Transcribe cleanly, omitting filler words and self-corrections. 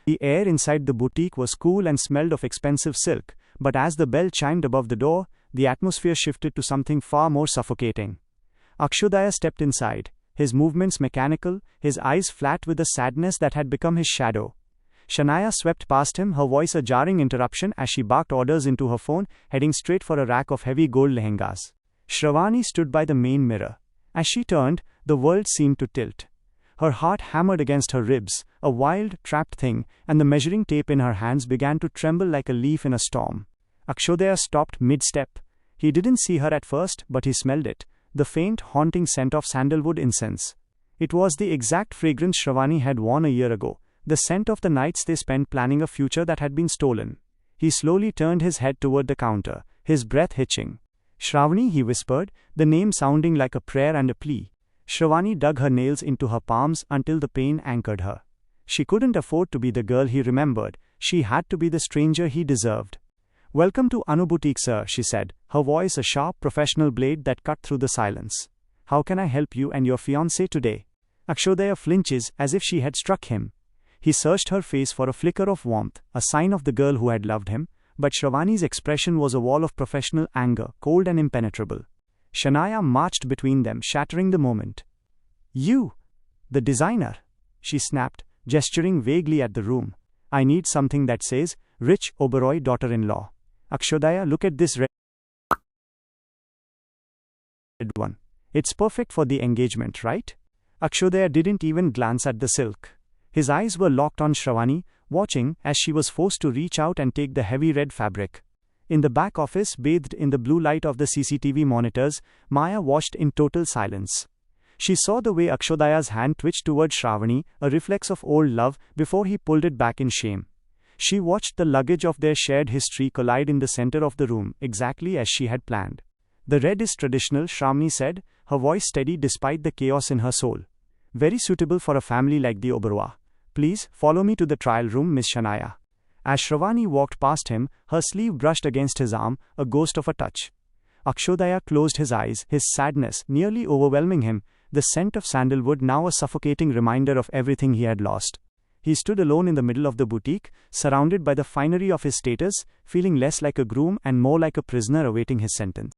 The air inside the boutique was cool and smelled of expensive silk, but as the bell chimed above the door, the atmosphere shifted to something far more suffocating. Akshodaya stepped inside, his movements mechanical, his eyes flat with the sadness that had become his shadow. Shania swept past him, her voice a jarring interruption as she barked orders into her phone, heading straight for a rack of heavy gold lehengas. Shravani stood by the main mirror. As she turned, the world seemed to tilt. Her heart hammered against her ribs, a wild, trapped thing, and the measuring tape in her hands began to tremble like a leaf in a storm. Akshodaya stopped mid-step. He didn't see her at first, but he smelled it, the faint, haunting scent of sandalwood incense. It was the exact fragrance Shravani had worn a year ago, the scent of the nights they spent planning a future that had been stolen. He slowly turned his head toward the counter, his breath hitching. "Shravani," he whispered, the name sounding like a prayer and a plea. Shravani dug her nails into her palms until the pain anchored her. She couldn't afford to be the girl he remembered, she had to be the stranger he deserved. "Welcome to Anu Boutique, sir," she said, her voice a sharp professional blade that cut through the silence. "How can I help you and your fiancé today?" Akshodaya flinches as if she had struck him. He searched her face for a flicker of warmth, a sign of the girl who had loved him, but Shravani's expression was a wall of professional anger, cold and impenetrable. Shania marched between them, shattering the moment. "You! The designer!" she snapped, gesturing vaguely at the room. "I need something that says, Rich Oberoi daughter-in-law." "Akshodaya, look at this red one. It's perfect for the engagement, right?" Akshodaya didn't even glance at the silk. His eyes were locked on Shravani, watching as she was forced to reach out and take the heavy red fabric. In the back office, bathed in the blue light of the CCTV monitors, Maya watched in total silence. She saw the way Akshodaya's hand twitched toward Shravani, a reflex of old love, before he pulled it back in shame. She watched the luggage of their shared history collide in the center of the room, exactly as she had planned. "The red is traditional," Shravani said, her voice steady despite the chaos in her soul. "Very suitable for a family like the Oberoi. Please, follow me to the trial room, Miss Shania." As Shravani walked past him, her sleeve brushed against his arm, a ghost of a touch. Akshodaya closed his eyes, his sadness nearly overwhelming him, the scent of sandalwood now a suffocating reminder of everything he had lost. He stood alone in the middle of the boutique, surrounded by the finery of his status, feeling less like a groom and more like a prisoner awaiting his sentence.